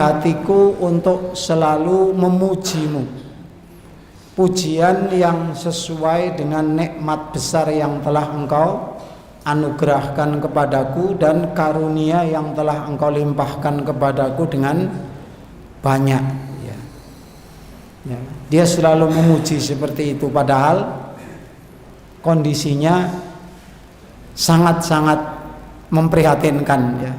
hatiku untuk selalu memujimu, pujian yang sesuai dengan nikmat besar yang telah engkau anugerahkan kepadaku dan karunia yang telah engkau limpahkan kepadaku dengan banyak. Dia selalu memuji seperti itu, padahal kondisinya sangat-sangat memprihatinkan, ya.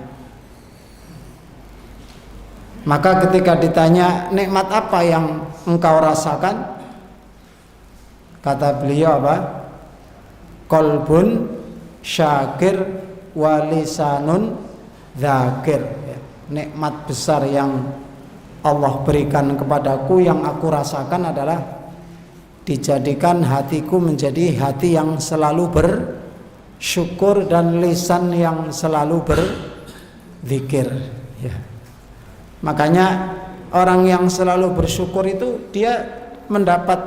Maka ketika ditanya nikmat apa yang engkau rasakan, kata beliau apa? Qalbun syakir wa lisanun dzakir. Nikmat besar yang Allah berikan kepadaku, yang aku rasakan adalah dijadikan hatiku menjadi hati yang selalu bersyukur dan lisan yang selalu berzikir, ya. Makanya orang yang selalu bersyukur itu dia mendapat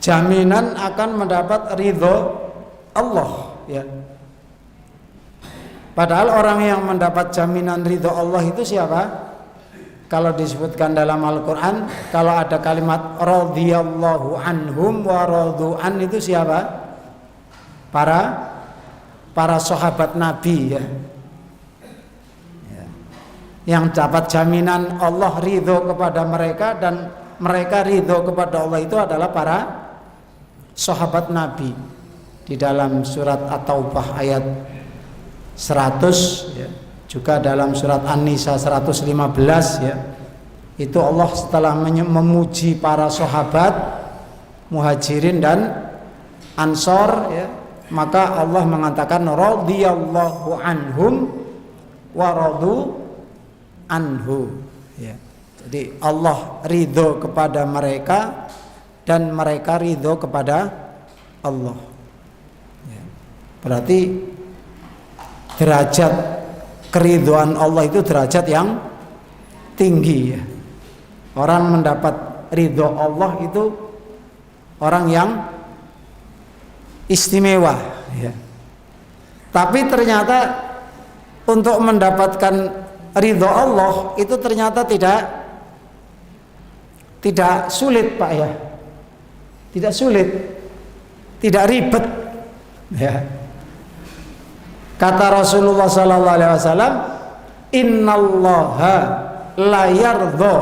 jaminan akan mendapat ridho Allah, ya. Padahal orang yang mendapat jaminan ridho Allah itu siapa? Kalau disebutkan dalam Al-Quran, kalau ada kalimat radhiyallahu anhum wa radu'an, itu siapa? Para sahabat Nabi, ya. Yang dapat jaminan Allah ridho kepada mereka dan mereka ridho kepada Allah itu adalah para sahabat Nabi. Di dalam surat At-Taubah ayat 100, ya, juga dalam surat An-Nisa 115, ya, itu Allah setelah memuji para sahabat Muhajirin dan Ansor, ya, maka Allah mengatakan radhiyallahu anhum wa radu anhu, ya. Jadi Allah ridho kepada mereka dan mereka ridho kepada Allah, ya. Berarti derajat keridhoan Allah itu derajat yang tinggi, ya. Orang mendapat ridho Allah itu orang yang istimewa, ya. Tapi ternyata untuk mendapatkan ridho Allah itu ternyata tidak sulit, Pak, ya. Tidak sulit, tidak ribet, ya. Kata Rasulullah sallallahu alaihi wasallam, innallaha la yardha,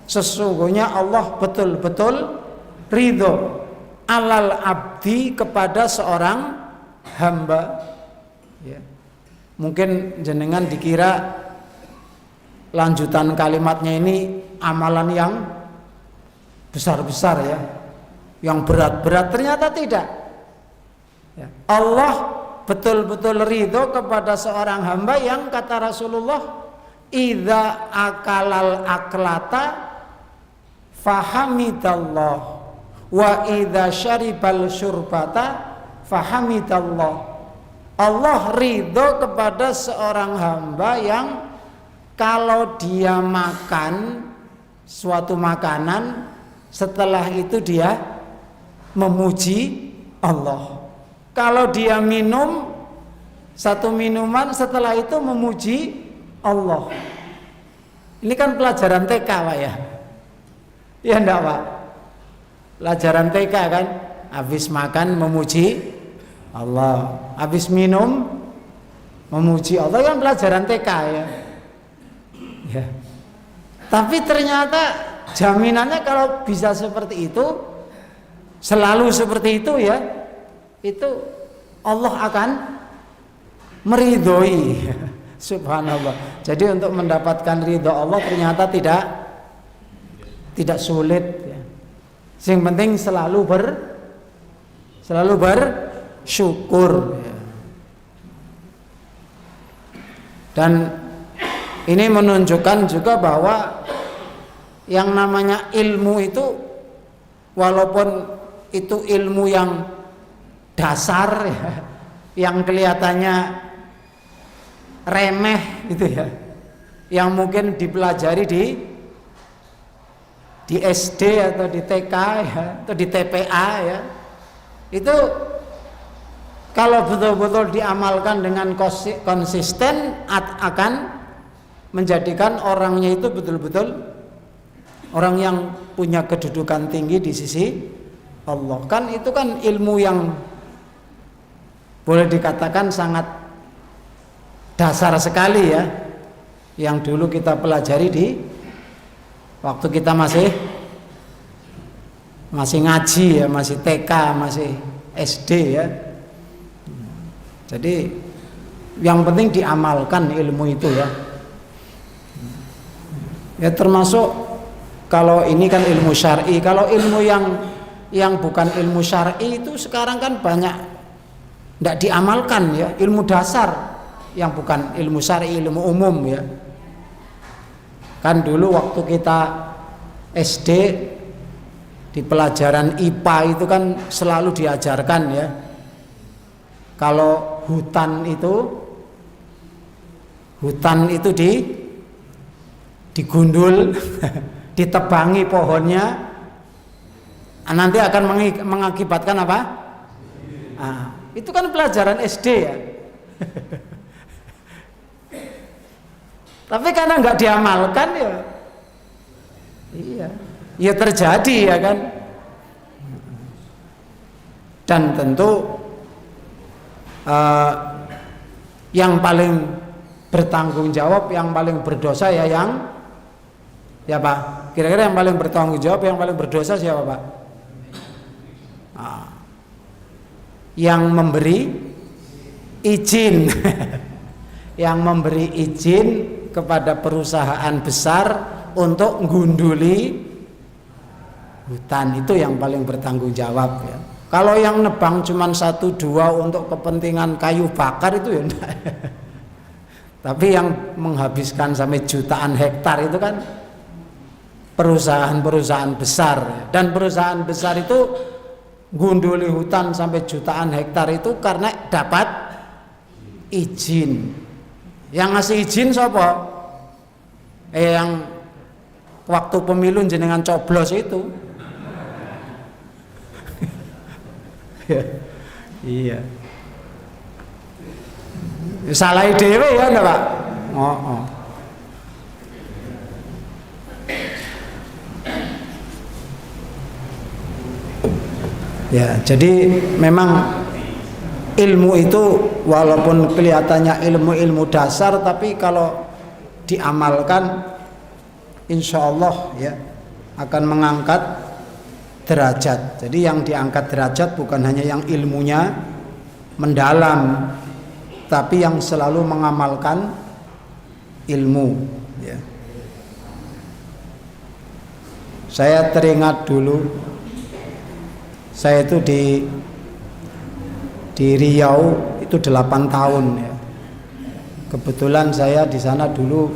sesungguhnya Allah betul-betul ridho alal abdi, kepada seorang hamba, ya. Mungkin jenengan dikira lanjutan kalimatnya ini amalan yang besar-besar, ya, yang berat-berat. Ternyata tidak, ya. Allah betul-betul ridho kepada seorang hamba yang kata Rasulullah, idza akalal aklata fahamidallah wa idza syaribal syurbata fahamidallah. Allah ridho kepada seorang hamba yang kalau dia makan suatu makanan, setelah itu dia memuji Allah. Kalau dia minum satu minuman, setelah itu memuji Allah. Ini kan pelajaran TK, Pak, ya? Ya enggak, Pak? Pelajaran TK kan, habis makan memuji Allah, habis minum memuji Allah, kan pelajaran TK, ya. Ya. Tapi ternyata jaminannya kalau bisa seperti itu, selalu seperti itu, ya, itu Allah akan meridhoi. Subhanallah. Jadi untuk mendapatkan ridho Allah ternyata tidak sulit, ya. Yang penting selalu bersyukur, ya. Dan ini menunjukkan juga bahwa yang namanya ilmu itu, walaupun itu ilmu yang dasar, ya, yang kelihatannya remeh gitu, ya, yang mungkin dipelajari di SD atau di TK, ya, atau di TPA, ya, itu kalau betul-betul diamalkan dengan konsisten akan menjadikan orangnya itu betul-betul orang yang punya kedudukan tinggi di sisi Allah. Kan itu kan ilmu yang boleh dikatakan sangat dasar sekali ya, yang dulu kita pelajari di waktu kita masih ngaji ya, masih TK, masih SD ya. Jadi yang penting diamalkan ilmu itu ya. Ya termasuk kalau ini kan ilmu syar'i, kalau ilmu yang bukan ilmu syar'i itu sekarang kan banyak tidak diamalkan ya, ilmu dasar yang bukan ilmu syar'i, ilmu umum ya. Kan dulu waktu kita SD di pelajaran IPA itu kan selalu diajarkan ya, kalau hutan itu digundul ditebangi pohonnya, nanti akan mengakibatkan apa? Itu kan pelajaran SD ya. Tapi karena nggak diamalkan ya, iya, ya terjadi ya kan. Dan tentu yang paling bertanggung jawab, yang paling berdosa ya Pak? Kira-kira yang paling bertanggung jawab, yang paling berdosa siapa Pak? Yang memberi izin yang memberi izin kepada perusahaan besar untuk gunduli hutan, itu yang paling bertanggung jawab ya. Kalau yang nebang cuma 1-2 untuk kepentingan kayu bakar itu ya enggak. Tapi yang menghabiskan sampai jutaan hektar itu kan perusahaan-perusahaan besar ya. Dan perusahaan besar itu gunduli hutan sampai jutaan hektar itu karena dapat izin. Yang ngasih izin siapa? Yang waktu pemilu jenengan coblos itu. Iya. Salah dhewe ya enggak Pak? Oh. Ya, jadi memang ilmu itu walaupun kelihatannya ilmu-ilmu dasar, tapi kalau diamalkan insya Allah ya akan mengangkat derajat. Jadi yang diangkat derajat bukan hanya yang ilmunya mendalam, tapi yang selalu mengamalkan ilmu ya. Saya teringat dulu saya itu di Riau itu 8 tahun ya. Kebetulan saya di sana dulu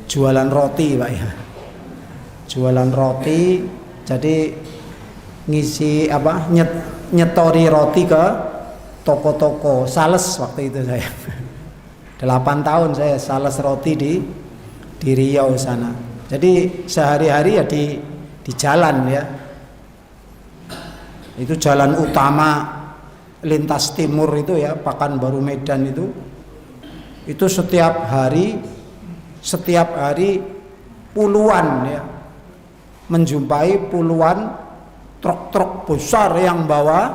jualan roti Pak ya. Jualan roti, jadi ngisi nyetori roti ke toko-toko sales waktu itu saya. 8 tahun saya sales roti di Riau sana. Jadi sehari-hari ya di jalan ya. Itu jalan utama lintas timur itu ya, Pekanbaru Medan itu setiap hari puluhan ya, menjumpai puluhan truk-truk besar yang bawa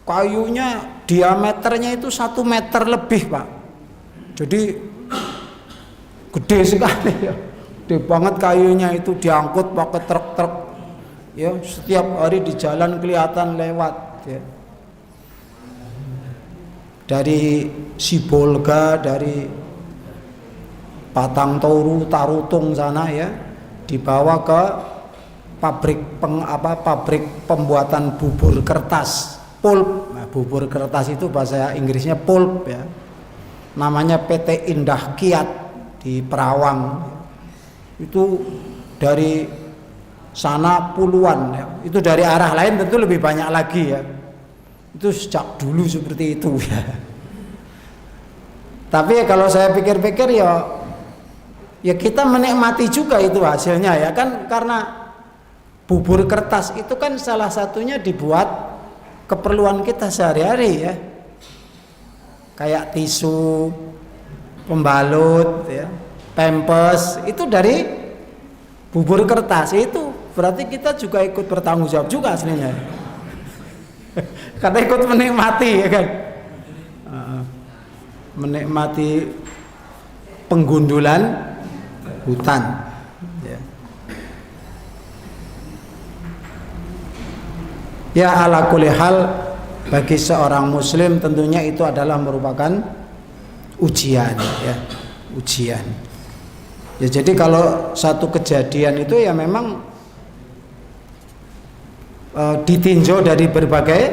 kayunya diameternya itu 1 meter lebih Pak. Jadi gede sekali ya, gede banget kayunya itu diangkut pakai truk-truk ya, setiap hari di jalan kelihatan lewat ya. Dari Sibolga, dari Batang Toru, Tarutung sana ya, dibawa ke pabrik pembuatan bubur kertas, pulp. Nah, bubur kertas itu bahasa Inggrisnya pulp ya. Namanya PT Indah Kiat di Perawang. Itu dari sana puluhan ya. Itu dari arah lain tentu lebih banyak lagi ya. Itu sejak dulu seperti itu ya. Tapi kalau saya pikir-pikir ya kita menikmati juga itu hasilnya ya kan, karena bubur kertas itu kan salah satunya dibuat keperluan kita sehari-hari ya. Kayak tisu, pembalut ya, pempes itu dari bubur kertas. Itu berarti kita juga ikut bertanggung jawab juga aslinya. Karena ikut menikmati ya kan. Menikmati penggundulan hutan ya. Ya ala kulli hal, bagi seorang muslim tentunya itu adalah merupakan ujian ya, ujian. Ya jadi kalau satu kejadian itu ya memang ditinjau dari berbagai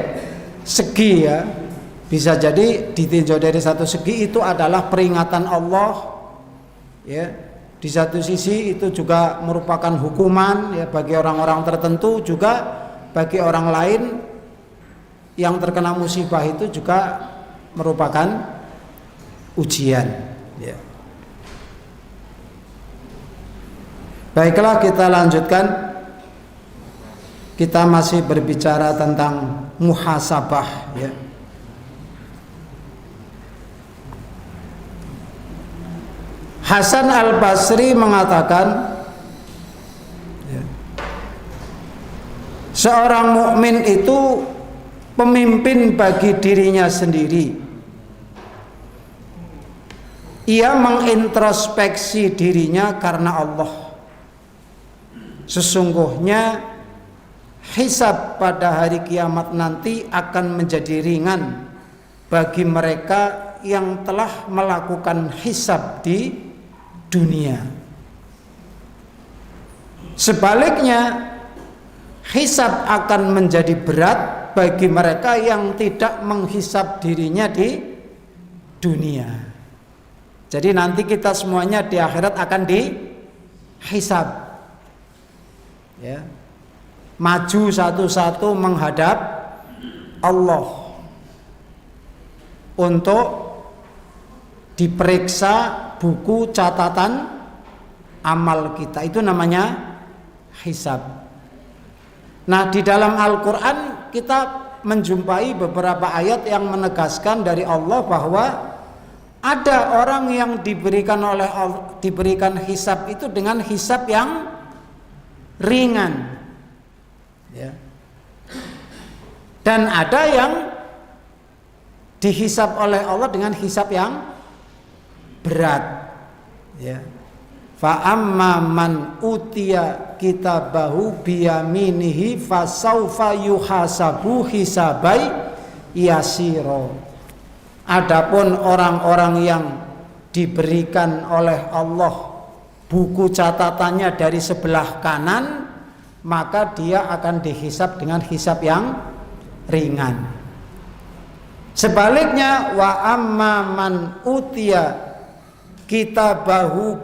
segi ya. Bisa jadi ditinjau dari satu segi itu adalah peringatan Allah ya. Di satu sisi itu juga merupakan hukuman ya bagi orang-orang tertentu, juga bagi orang lain yang terkena musibah itu juga merupakan ujian ya. Baiklah, kita lanjutkan. Kita masih berbicara tentang muhasabah ya. Hasan Al-Basri mengatakan ya, seorang mukmin itu pemimpin bagi dirinya sendiri. Ia mengintrospeksi dirinya karena Allah. Sesungguhnya hisab pada hari kiamat nanti akan menjadi ringan bagi mereka yang telah melakukan hisab di dunia. Sebaliknya, hisab akan menjadi berat bagi mereka yang tidak menghisab dirinya di dunia. Jadi nanti kita semuanya di akhirat akan dihisab ya. Maju satu-satu menghadap Allah untuk diperiksa buku catatan amal kita. Itu namanya hisab. Nah, di dalam Al-Quran kita menjumpai beberapa ayat yang menegaskan dari Allah bahwa ada orang yang diberikan hisab itu dengan hisab yang ringan ya. Dan ada yang dihisab oleh Allah dengan hisab yang berat ya. Fa amma man utiya kitabahu biyaminihi fasaufa yuhasabu hisabai yasiro. Adapun orang-orang yang diberikan oleh Allah buku catatannya dari sebelah kanan, maka dia akan dihisab dengan hisab yang ringan. Sebaliknya, wa amma man utiya kitabahu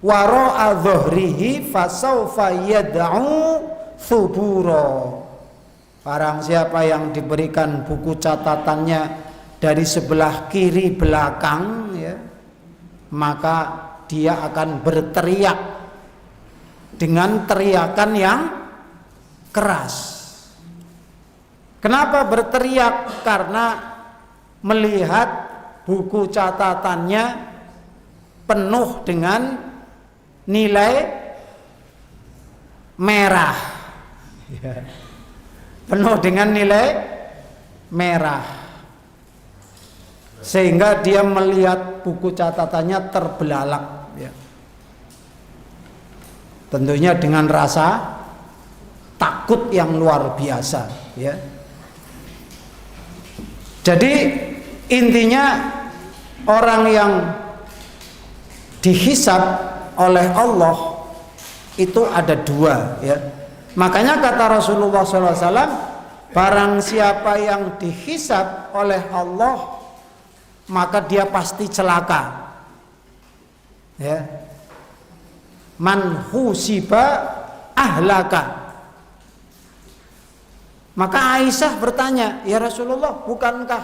wara'a dhuhrihi fasaufa yad'u thubura. Barang siapa yang diberikan buku catatannya dari sebelah kiri belakang ya, maka dia akan berteriak dengan teriakan yang keras. Kenapa berteriak? Karena melihat buku catatannya penuh dengan nilai merah ya. Penuh dengan nilai merah, sehingga dia melihat buku catatannya terbelalak ya. Tentunya dengan rasa takut yang luar biasa ya. Jadi intinya orang yang dihisab oleh Allah itu ada dua ya. Makanya kata Rasulullah SAW, barang siapa yang dihisab oleh Allah maka dia pasti celaka ya. Man husiba ahlaka. Maka Aisyah bertanya, ya Rasulullah, bukankah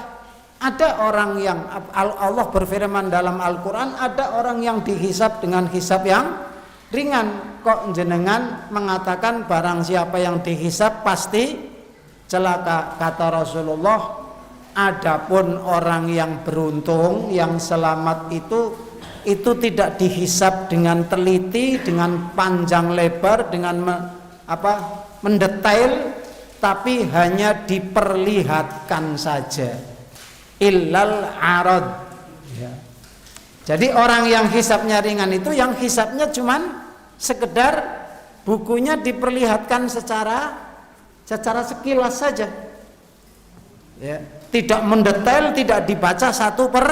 ada orang yang Allah berfirman dalam Al-Quran, ada orang yang dihisab dengan hisab yang ringan, kok jenengan mengatakan barang siapa yang dihisab pasti celaka? Kata Rasulullah, Adapun orang yang beruntung, yang selamat itu tidak dihisab dengan teliti, dengan panjang lebar, dengan mendetail, tapi hanya diperlihatkan saja. Illal arad. Ya. Jadi orang yang hisabnya ringan itu, yang hisabnya cuman sekedar bukunya diperlihatkan secara sekilas saja. Ya. Tidak mendetail, tidak dibaca satu per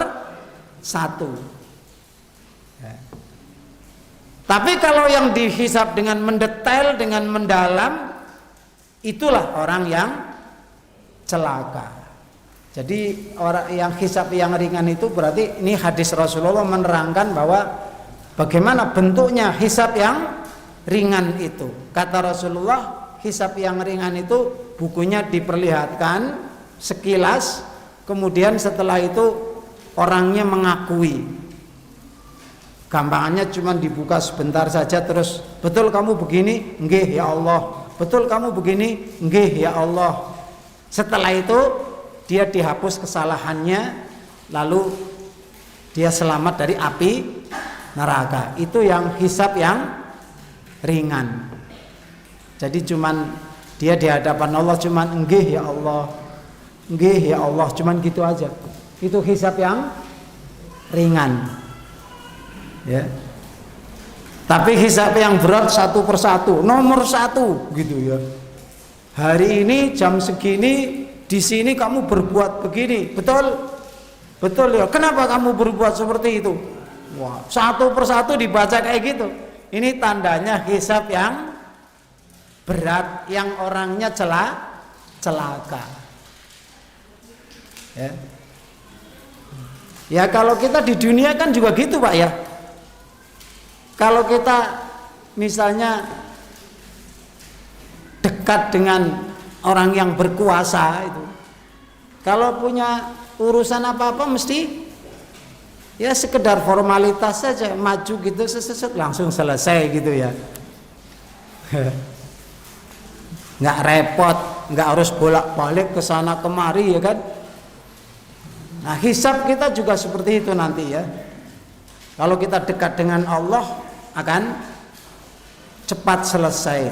satu. Ya. Tapi kalau yang dihisab dengan mendetail, dengan mendalam, itulah orang yang celaka. Jadi orang yang hisab yang ringan itu berarti ini hadis Rasulullah menerangkan bahwa bagaimana bentuknya hisab yang ringan itu. Kata Rasulullah, hisab yang ringan itu bukunya diperlihatkan sekilas, kemudian setelah itu orangnya mengakui. Gampangannya cuma dibuka sebentar saja, terus betul kamu begini, nggih ya Allah. Betul kamu begini, nggih ya Allah. Setelah itu dia dihapus kesalahannya, lalu dia selamat dari api neraka. Itu yang hisab yang ringan. Jadi cuman dia di hadapan Allah cuman nggih ya Allah. Nggih ya Allah, cuman gitu aja. Itu hisab yang ringan. Ya. Tapi hisab yang berat satu persatu, nomor satu gitu ya. Hari ini jam segini di sini kamu berbuat begini, betul? Betul ya. Kenapa kamu berbuat seperti itu? Wah, satu persatu dibaca kayak gitu. Ini tandanya hisab yang berat, yang orangnya celaka. Ya. Ya kalau kita di dunia kan juga gitu Pak ya. Kalau kita misalnya dekat dengan orang yang berkuasa itu, kalau punya urusan apa-apa mesti ya sekedar formalitas saja, maju gitu seset langsung selesai gitu ya. Nggak repot, nggak harus bolak-balik ke sana kemari ya kan. Nah hisab kita juga seperti itu nanti ya. Kalau kita dekat dengan Allah akan cepat selesai.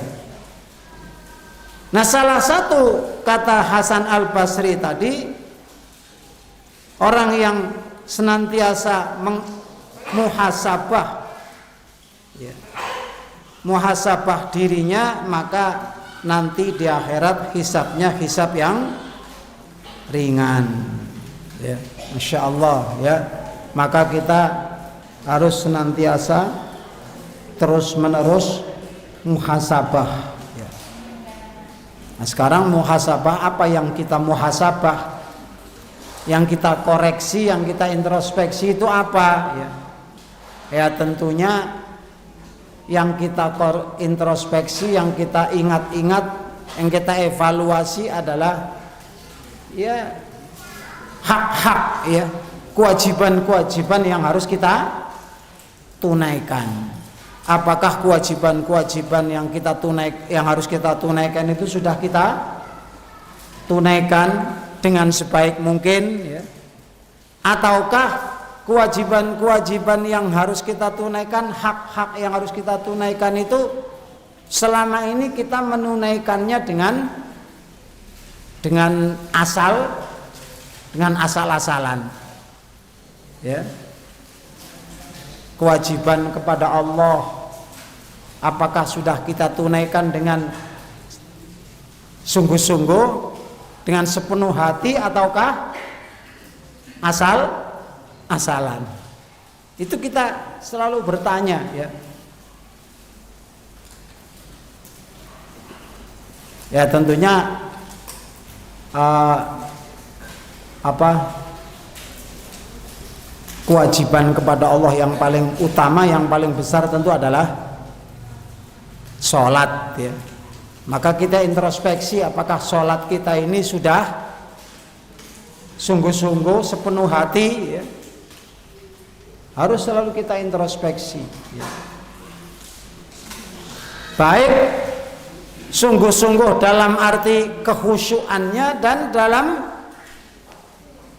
Nah salah satu kata Hasan Al-Basri tadi, orang yang senantiasa muhasabah ya, muhasabah dirinya, maka nanti di akhirat hisabnya hisab yang ringan ya. Masya Allah ya. Maka kita harus senantiasa terus menerus muhasabah ya. Nah sekarang muhasabah, apa yang kita muhasabah, yang kita koreksi, yang kita introspeksi itu apa ya? Ya tentunya yang kita introspeksi, yang kita ingat-ingat, yang kita evaluasi adalah ya hak-hak ya, kewajiban-kewajiban yang harus kita tunaikan. Apakah kewajiban-kewajiban yang harus kita tunaikan itu sudah kita tunaikan dengan sebaik mungkin ya? Ataukah kewajiban-kewajiban yang harus kita tunaikan, hak-hak yang harus kita tunaikan itu selama ini kita menunaikannya dengan asal-asalan ya. Kewajiban kepada Allah, apakah sudah kita tunaikan dengan sungguh-sungguh, dengan sepenuh hati, ataukah asal-asalan? Itu kita selalu bertanya ya. Ya tentunya kewajiban kepada Allah yang paling utama, yang paling besar tentu adalah sholat ya. Maka kita introspeksi, apakah sholat kita ini sudah sungguh-sungguh, sepenuh hati ya. Harus selalu kita introspeksi ya. Baik sungguh-sungguh dalam arti kekhusyuannya dan dalam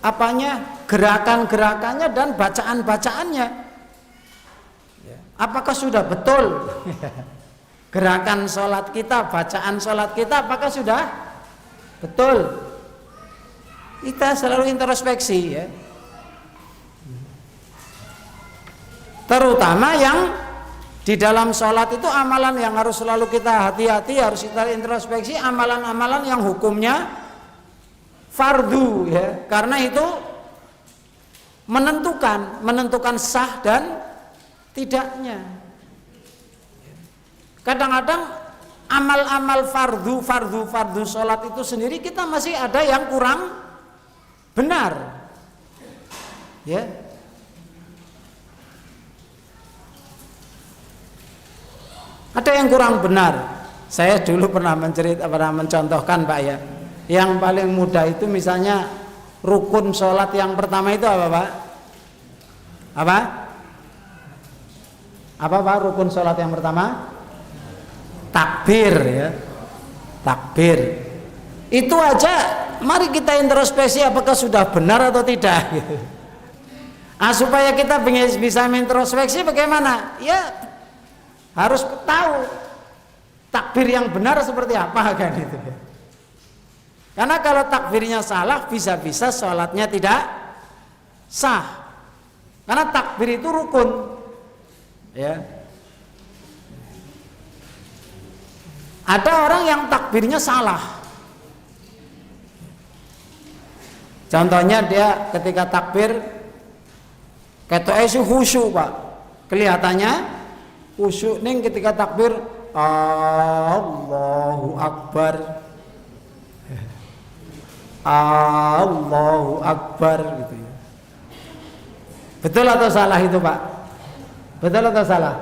apanya, gerakan-gerakannya dan bacaan-bacaannya. Apakah sudah betul gerakan sholat kita, bacaan sholat kita, apakah sudah betul? Kita selalu introspeksi ya. Terutama yang di dalam sholat itu amalan yang harus selalu kita hati-hati, harus kita introspeksi, amalan-amalan yang hukumnya fardu ya. Karena itu menentukan sah dan tidaknya. Kadang-kadang amal-amal fardu sholat itu sendiri kita masih ada yang kurang benar, ya. Ada yang kurang benar. Saya dulu pernah mencontohkan Pak ya. Yang paling mudah itu misalnya rukun sholat yang pertama itu apa Pak? Apa Pak rukun sholat yang pertama? Takbir ya. Takbir. Itu aja mari kita introspeksi apakah sudah benar atau tidak gitu. Supaya kita bisa introspeksi bagaimana? Ya harus tahu takbir yang benar seperti apa kan itu. Karena kalau takbirnya salah bisa-bisa sholatnya tidak sah. Karena takbir itu rukun. Ya. Ada orang yang takbirnya salah. Contohnya dia ketika takbir ketoke khusyuk Pak. Kelihatannya khusyuk ning ketika takbir Allahu Akbar. Allahu Akbar gitu ya. Betul atau salah itu Pak? Betul atau salah?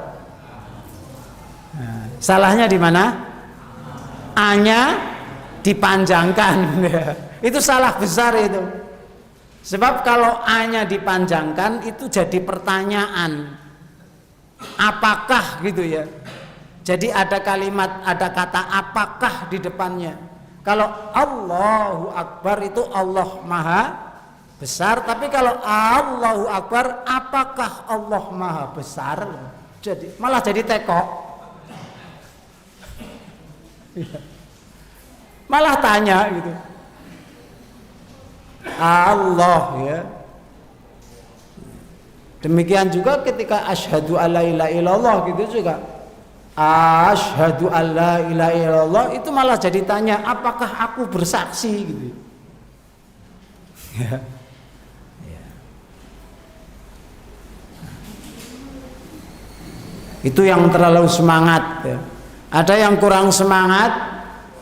Nah, salahnya di mana? A-nya dipanjangkan. Itu salah besar itu. Sebab kalau A-nya dipanjangkan itu jadi pertanyaan. Apakah gitu ya. Jadi ada kalimat, ada kata apakah di depannya. Kalau Allahu Akbar itu Allah Maha Besar, tapi kalau Allahu Akbar apakah Allah Maha Besar? Jadi malah jadi tekok. Malah tanya gitu. Allah ya. Demikian juga ketika asyhadu alla ilaha illallah gitu juga. Asyhadu alla ilaha illallah itu malah jadi tanya apakah aku bersaksi gitu. Ya. Itu yang terlalu semangat ya. Ada yang kurang semangat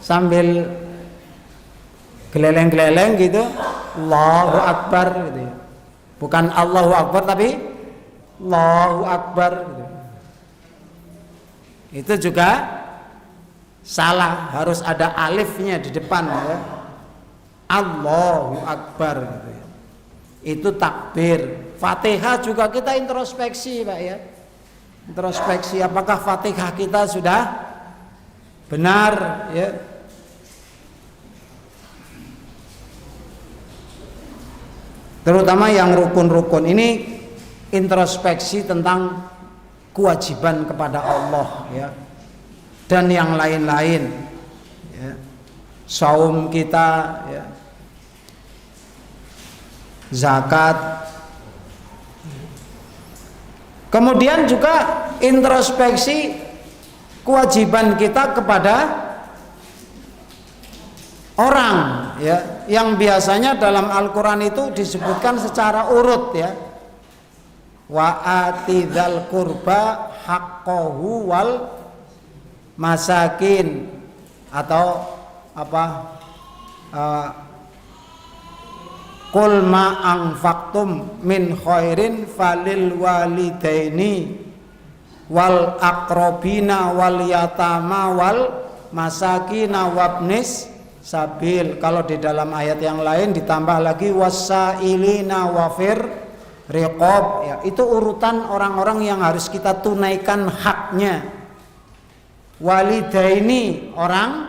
sambil geleleng-geleleng gitu Allahu Akbar gitu ya. Bukan Allahu Akbar tapi Allahu Akbar gitu. Itu juga salah, harus ada alifnya di depan ya. Allahu Akbar gitu ya. Itu takbir. Fatihah juga kita introspeksi Pak ya. Introspeksi apakah Fatihah kita sudah benar ya. Terutama yang rukun-rukun ini introspeksi tentang kewajiban kepada Allah ya. Dan yang lain-lain ya. Saum kita ya. Zakat. Kemudian juga introspeksi kewajiban kita kepada orang ya, yang biasanya dalam Al-Qur'an itu disebutkan secara urut ya. Wa atidzal qurba haqqahu wal masakin, atau apa qul ma anfaqtum min khairin falil walidaini wal aqrabina wal yatama wal masakina wabnis sabil. Kalau di dalam ayat yang lain ditambah lagi wasailina wafir riqab ya, itu urutan orang-orang yang harus kita tunaikan haknya. Walidaini orang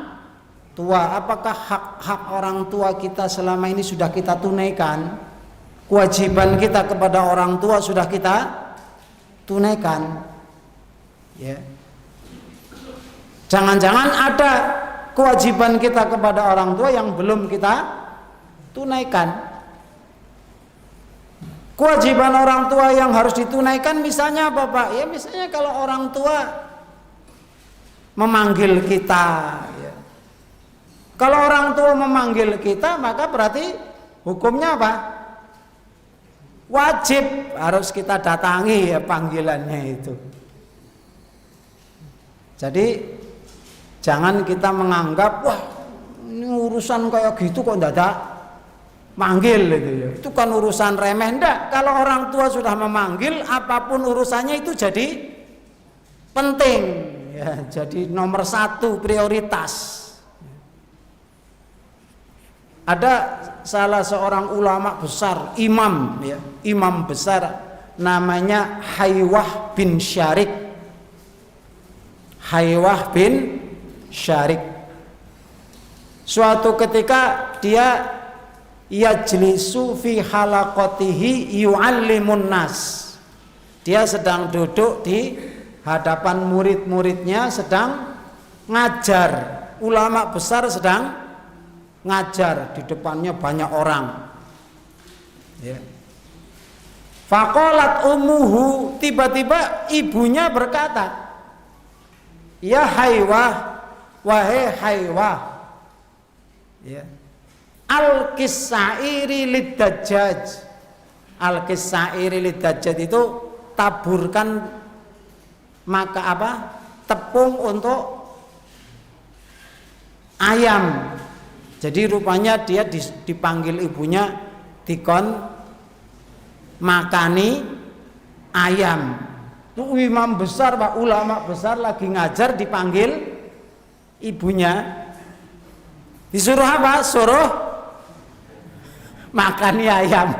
tua, apakah hak-hak orang tua kita selama ini sudah kita tunaikan? kewajiban kita kepada orang tua sudah kita tunaikan, ya. Jangan-jangan ada kewajiban kita kepada orang tua yang belum kita tunaikan. Kewajiban orang tua yang harus ditunaikan misalnya apa, Pak? Ya misalnya kalau orang tua memanggil kita, ya. Kalau orang tua memanggil kita, maka berarti hukumnya apa? Wajib harus kita datangi ya panggilannya itu. Jadi jangan kita menganggap, wah ini urusan kayak gitu kok mendadak manggil gitu ya. Itu kan urusan remeh. Enggak, kalau orang tua sudah memanggil, apapun urusannya itu jadi penting ya, jadi nomor satu prioritas. Ada salah seorang ulama besar, imam ya, imam besar namanya Haywah bin Syarik. Haywah bin Syarik. Suatu ketika dia yajlisu fi halaqatihi yu'allimun nas. Dia sedang duduk di hadapan murid-muridnya sedang ngajar. Ulama besar sedang ngajar, di depannya banyak orang. Ya. Faqalat ummuhu, tiba-tiba ibunya berkata, "Ya Haywah, wahai Haywah, ya. Al-kisa'iri lid-dajjaj." Al-kisa'iri lid-dajjaj itu taburkan maka apa? Tepung untuk ayam. Jadi rupanya dia dipanggil ibunya dikon makani ayam. Itu imam besar, Pak, ulama besar lagi ngajar dipanggil ibunya. Disuruh apa? Suruh makani ayam.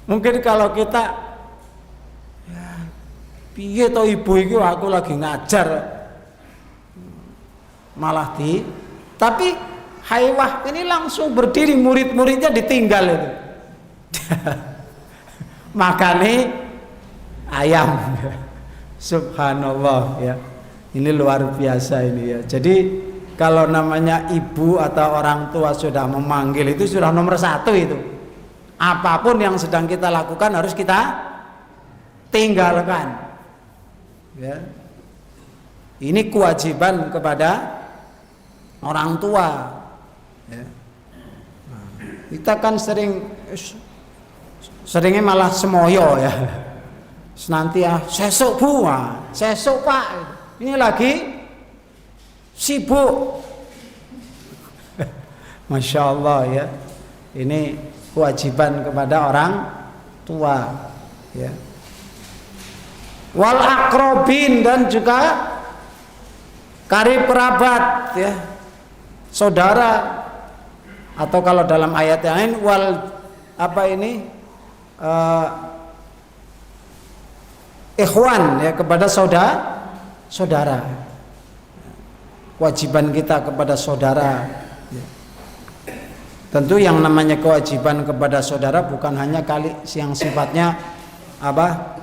Mungkin kalau kita ya, piye to ibu iki aku lagi ngajar malah tapi Haywah ini langsung berdiri, murid-muridnya ditinggal itu. Makani ayam. Subhanallah ya. Ini luar biasa ini ya. Jadi kalau namanya ibu atau orang tua sudah memanggil itu sudah nomor satu itu. Apapun yang sedang kita lakukan harus kita tinggalkan. Ya. Ini kewajiban kepada orang tua. Ya. Nah, kita kan seringnya malah semoyo ya. Nanti ya sesuk Bu, sesuk Pak. Ini lagi sibuk. Masya Allah ya. Ini kewajiban kepada orang tua. Ya. Wal akrobin, dan juga karib kerabat ya. Saudara, atau kalau dalam ayat yang lain wal apa ini ikhwan ya, kepada saudara. Kewajiban kita kepada saudara ya. Tentu yang namanya kewajiban kepada saudara bukan hanya kali yang sifatnya apa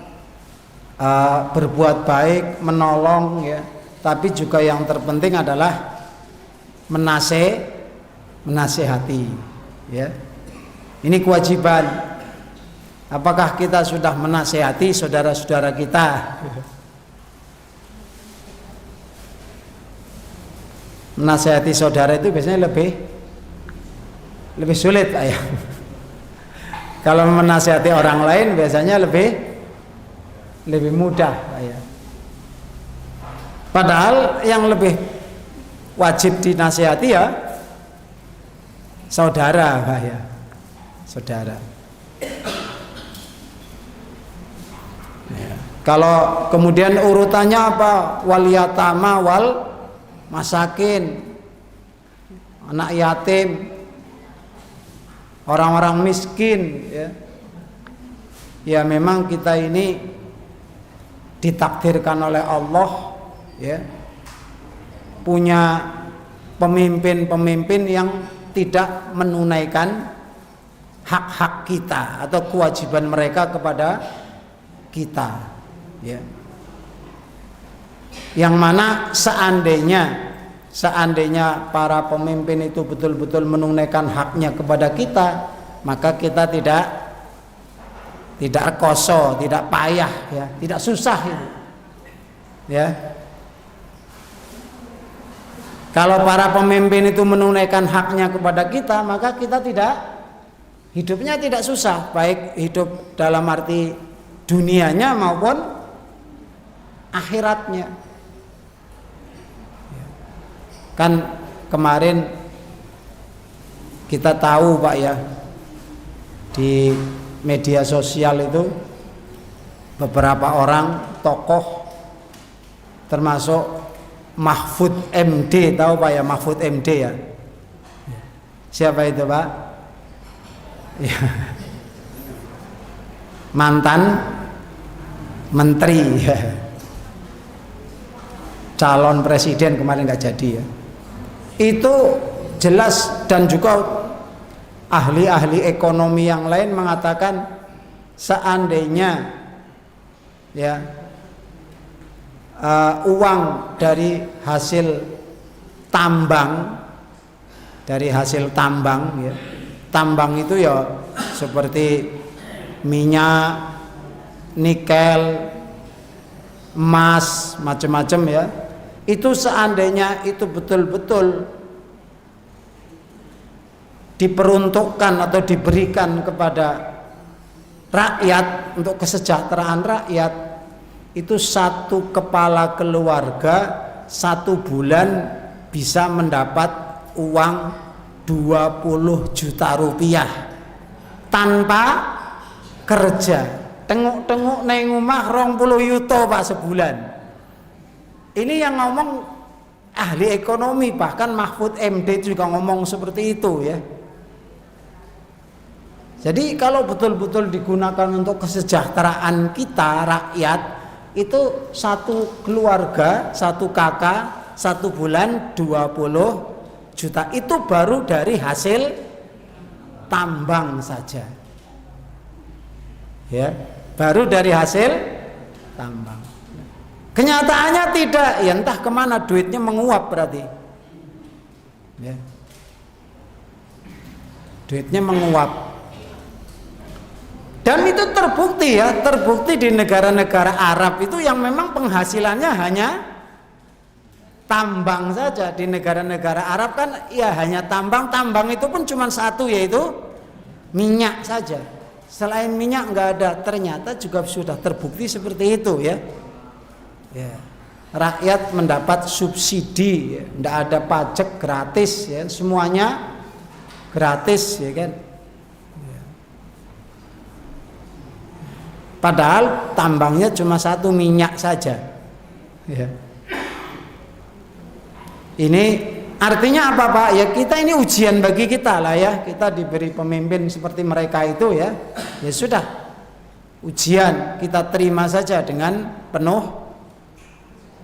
berbuat baik, menolong ya, tapi juga yang terpenting adalah menasehati ya. Ini kewajiban. Apakah kita sudah menasehati saudara-saudara kita? Menasehati saudara itu biasanya lebih sulit ya. Kalau menasehati orang lain biasanya lebih mudah ya. Padahal yang lebih wajib dinasihati ya saudara, Pak ya. Saudara. Ya. Kalau kemudian urutannya apa? Wal yatama wal masakin, anak yatim, orang-orang miskin ya. Ya memang kita ini ditakdirkan oleh Allah ya, punya pemimpin-pemimpin yang tidak menunaikan hak-hak kita atau kewajiban mereka kepada kita, ya. Yang mana seandainya para pemimpin itu betul-betul menunaikan haknya kepada kita, maka kita tidak rekoso, tidak payah, ya, tidak susah itu, ya. Kalau para pemimpin itu menunaikan haknya kepada kita, maka kita hidupnya tidak susah, baik hidup dalam arti dunianya maupun akhiratnya. Kan kemarin kita tahu Pak ya, di media sosial itu beberapa orang tokoh termasuk Mahfud MD, tahu Pak ya Mahfud MD ya? Siapa itu Pak? Ya. Mantan menteri ya. Calon presiden kemarin nggak jadi ya. Itu jelas, dan juga ahli-ahli ekonomi yang lain mengatakan seandainya ya uang dari hasil tambang ya. Tambang itu ya seperti minyak, nikel, emas, macam-macam ya. Itu seandainya itu betul-betul diperuntukkan atau diberikan kepada rakyat untuk kesejahteraan rakyat, itu satu kepala keluarga 1 bulan bisa mendapat uang 20 juta rupiah tanpa kerja. Tengok-tengok neng omah 20 yuto Pak sebulan. Ini yang ngomong ahli ekonomi, bahkan Mahfud MD juga ngomong seperti itu ya. Jadi kalau betul-betul digunakan untuk kesejahteraan kita rakyat, itu satu keluarga, satu kakak 1 bulan 20 juta, itu baru dari hasil tambang saja. Ya, baru dari hasil tambang. Kenyataannya tidak, ya entah kemana duitnya menguap berarti. Ya. Duitnya menguap. Dan itu terbukti ya, terbukti di negara-negara Arab itu yang memang penghasilannya hanya tambang saja. Di negara-negara Arab kan ya hanya tambang itu pun cuma satu, yaitu minyak saja. Selain minyak nggak ada, ternyata juga sudah terbukti seperti itu ya. Ya. Rakyat mendapat subsidi, ya. Nggak ada pajak, gratis ya, semuanya gratis ya kan. Ya. Padahal tambangnya cuma satu, minyak saja. Ya. Ini artinya apa Pak? Ya kita ini ujian bagi kita lah ya. Kita diberi pemimpin seperti mereka itu ya. Ya sudah, ujian kita terima saja dengan penuh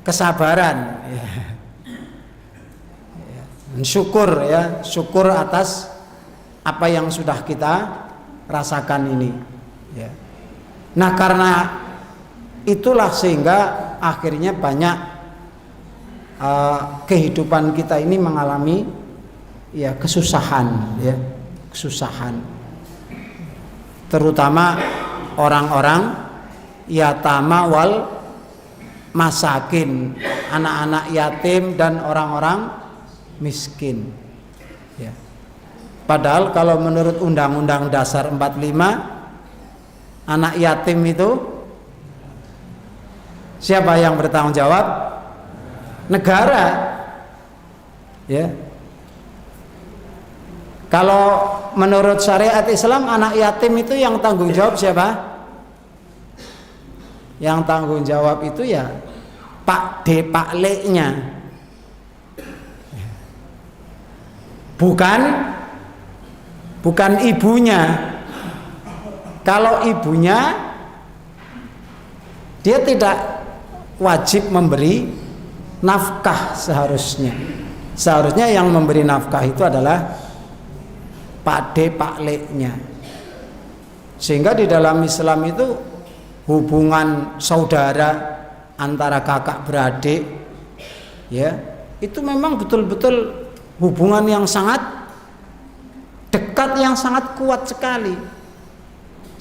kesabaran ya. Ya. Syukur ya, syukur atas apa yang sudah kita rasakan ini ya. Nah karena itulah sehingga akhirnya banyak kehidupan kita ini mengalami ya kesusahan ya, kesusahan, terutama orang-orang yatama wal masakin, anak-anak yatim dan orang-orang miskin ya. Padahal kalau menurut Undang-Undang Dasar 45, anak yatim itu siapa yang bertanggung jawab? Negara ya. Kalau menurut syariat Islam, anak yatim itu yang tanggung jawab siapa? Yang tanggung jawab itu ya Pak D, Pak Le-nya, bukan ibunya. Kalau ibunya, dia tidak wajib memberi nafkah seharusnya. Seharusnya yang memberi nafkah itu adalah Pak D, Pak Le-nya. Sehingga di dalam Islam itu hubungan saudara antara kakak beradik, ya, itu memang betul-betul hubungan yang sangat dekat, yang sangat kuat sekali.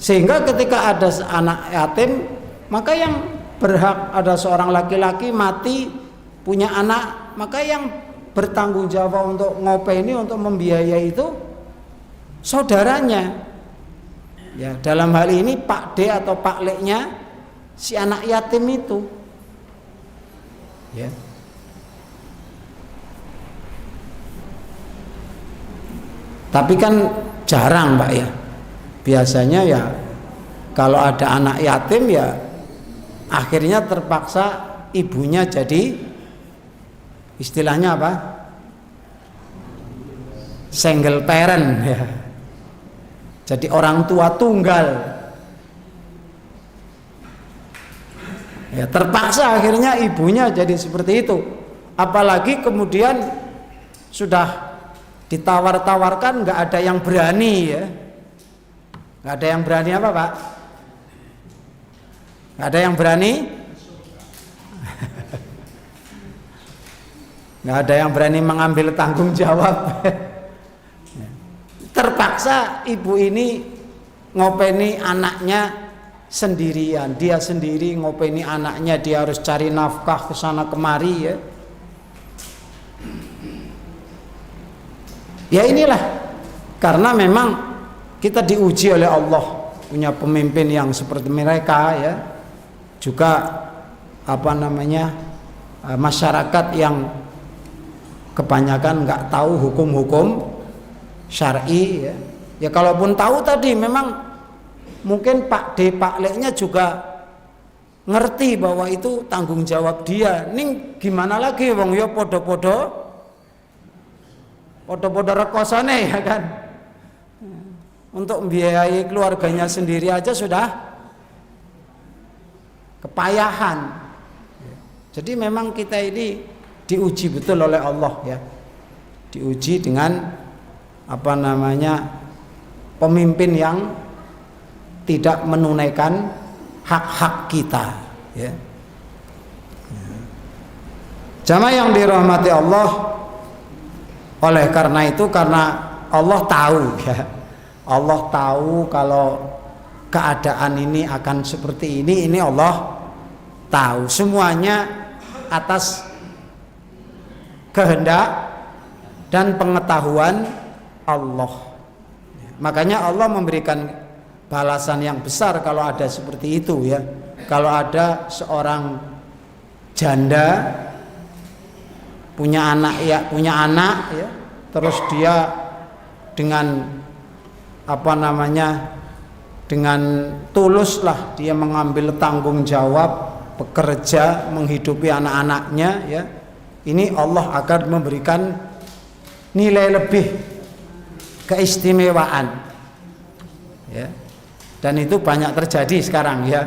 Sehingga ketika ada anak yatim, maka yang berhak, ada seorang laki-laki mati punya anak, maka yang bertanggung jawab untuk ngopeni, untuk membiayai itu saudaranya. Ya, dalam hal ini Pak D atau Pak Leknya si anak yatim itu. Ya. Tapi kan jarang, Pak, ya. Biasanya ya kalau ada anak yatim ya akhirnya terpaksa ibunya jadi istilahnya apa? Single parent, ya. Jadi orang tua tunggal. Ya, terpaksa akhirnya ibunya jadi seperti itu. Apalagi kemudian sudah ditawar-tawarkan, nggak ada yang berani, ya. Nggak ada yang berani apa, Pak? Nggak ada yang berani? Nggak ada yang berani mengambil tanggung jawab. Terpaksa ibu ini ngopeni anaknya sendirian, dia sendiri ngopeni anaknya, dia harus cari nafkah ke sana kemari, ya. Ya inilah, karena memang kita diuji oleh Allah, punya pemimpin yang seperti mereka, ya. Juga apa namanya, masyarakat yang kebanyakan nggak tahu hukum-hukum syar'i, ya. Ya kalaupun tahu tadi memang mungkin Pak D, Pak Leknya juga ngerti bahwa itu tanggung jawab dia. Ning gimana lagi wong ya podo-podo rekosane, ya kan. Untuk membiayai keluarganya sendiri aja sudah kepayahan. Jadi memang kita ini diuji betul oleh Allah, ya. Diuji dengan apa namanya, pemimpin yang tidak menunaikan hak-hak kita, ya. Jamaah yang dirahmati Allah, oleh karena itu, karena Allah tahu, ya, Allah tahu kalau keadaan ini akan seperti ini Allah tahu semuanya atas kehendak dan pengetahuan Allah. Makanya Allah memberikan balasan yang besar kalau ada seperti itu, ya. Kalau ada seorang janda punya anak, ya, terus dia dengan apa namanya, dengan tulus lah dia mengambil tanggung jawab, bekerja menghidupi anak-anaknya, ya. Ini Allah akan memberikan nilai lebih, keistimewaan, ya. Dan itu banyak terjadi sekarang, ya.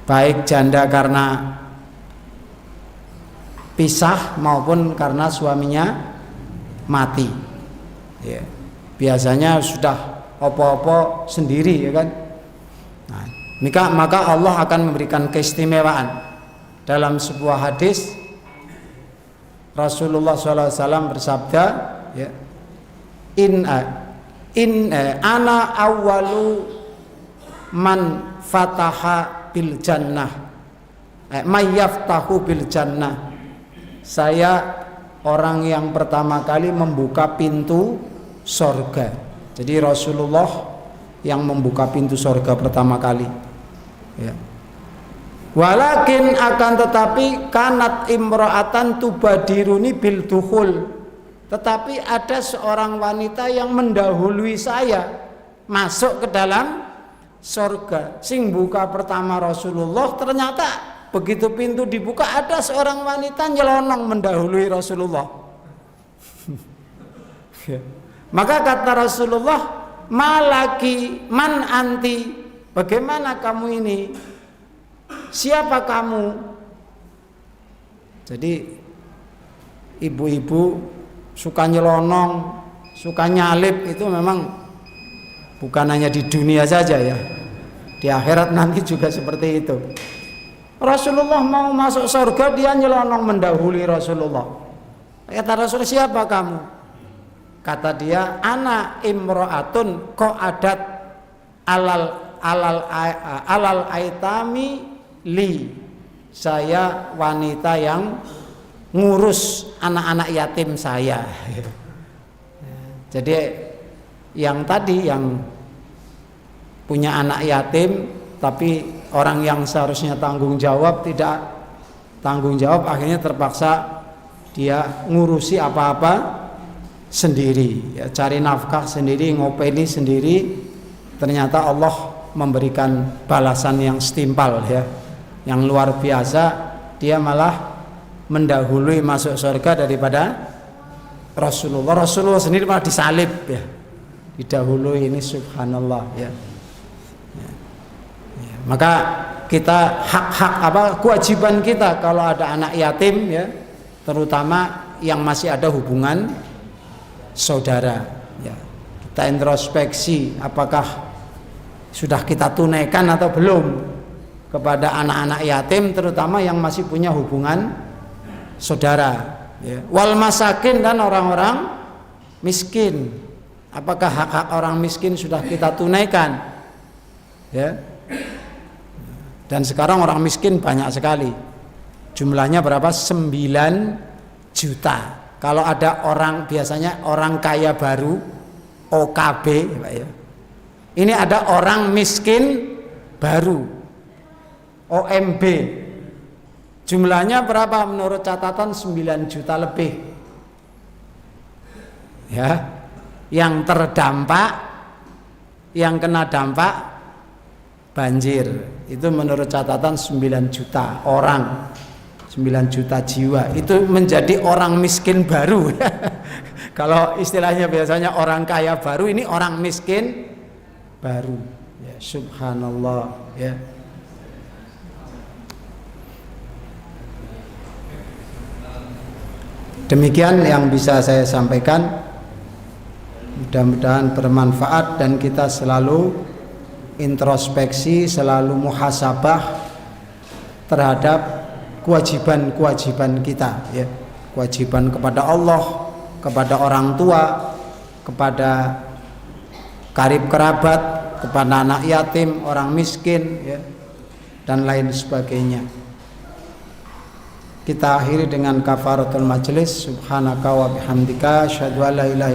Baik janda karena pisah maupun karena suaminya mati, ya. Biasanya sudah opo-opo sendiri, ya kan. Nah, maka Allah akan memberikan keistimewaan. Dalam sebuah hadis Rasulullah SAW bersabda, ya, ana awwalu man fataha bil jannah, mayyaftahu bil jannah. Saya orang yang pertama kali membuka pintu sorga. Jadi Rasulullah yang membuka pintu sorga pertama kali, ya. Walakin akan tetapi kanat imro'atan tubadiruni bil dukhul. Tetapi ada seorang wanita yang mendahului saya masuk ke dalam surga. Sing buka pertama Rasulullah, ternyata begitu pintu dibuka ada seorang wanita nyelonong mendahului Rasulullah. Maka kata Rasulullah, malaki man anti, bagaimana kamu ini? Siapa kamu? Jadi ibu-ibu suka nyelonong suka nyalip itu memang bukan hanya di dunia saja ya, di akhirat nanti juga seperti itu. Rasulullah mau masuk surga, dia nyelonong mendahului Rasulullah. Kata Rasul, siapa kamu? Kata dia, ana imro'atun qa'adat alal aitami li. Saya wanita yang ngurus anak-anak yatim saya. Jadi yang tadi yang punya anak yatim tapi orang yang seharusnya tanggung jawab tidak tanggung jawab, akhirnya terpaksa dia ngurusi apa-apa sendiri ya, cari nafkah sendiri, ngopeni sendiri. Ternyata Allah memberikan balasan yang setimpal ya, yang luar biasa. Dia malah mendahului masuk surga daripada Rasulullah. Rasulullah sendiri malah disalib ya, didahului. Ini subhanallah ya. Maka kita hak-hak kewajiban kita kalau ada anak yatim ya, terutama yang masih ada hubungan saudara ya, kita introspeksi apakah sudah kita tunaikan atau belum kepada anak-anak yatim, terutama yang masih punya hubungan saudara ya. Wal masakin, dan orang-orang miskin, apakah hak-hak orang miskin sudah kita tunaikan ya. Dan sekarang orang miskin banyak sekali. Jumlahnya berapa? 9 juta. Kalau ada orang, biasanya orang kaya baru, OKB Pak ya. Ini ada orang miskin baru, OMB. Jumlahnya berapa? Menurut catatan 9 juta lebih. Ya. Yang terdampak, yang kena dampak banjir, itu menurut catatan 9 juta orang, 9 juta jiwa, itu menjadi orang miskin baru. Kalau istilahnya biasanya orang kaya baru, ini orang miskin baru ya, subhanallah ya. Demikian yang bisa saya sampaikan, mudah-mudahan bermanfaat dan kita selalu introspeksi, selalu muhasabah terhadap kewajiban-kewajiban kita ya. Kewajiban kepada Allah, kepada orang tua, kepada karib kerabat, kepada anak yatim, orang miskin ya, dan lain sebagainya. Kita akhiri dengan kafaratul majlis. Subhanaka wa bihamdika asyhadu an la ilaha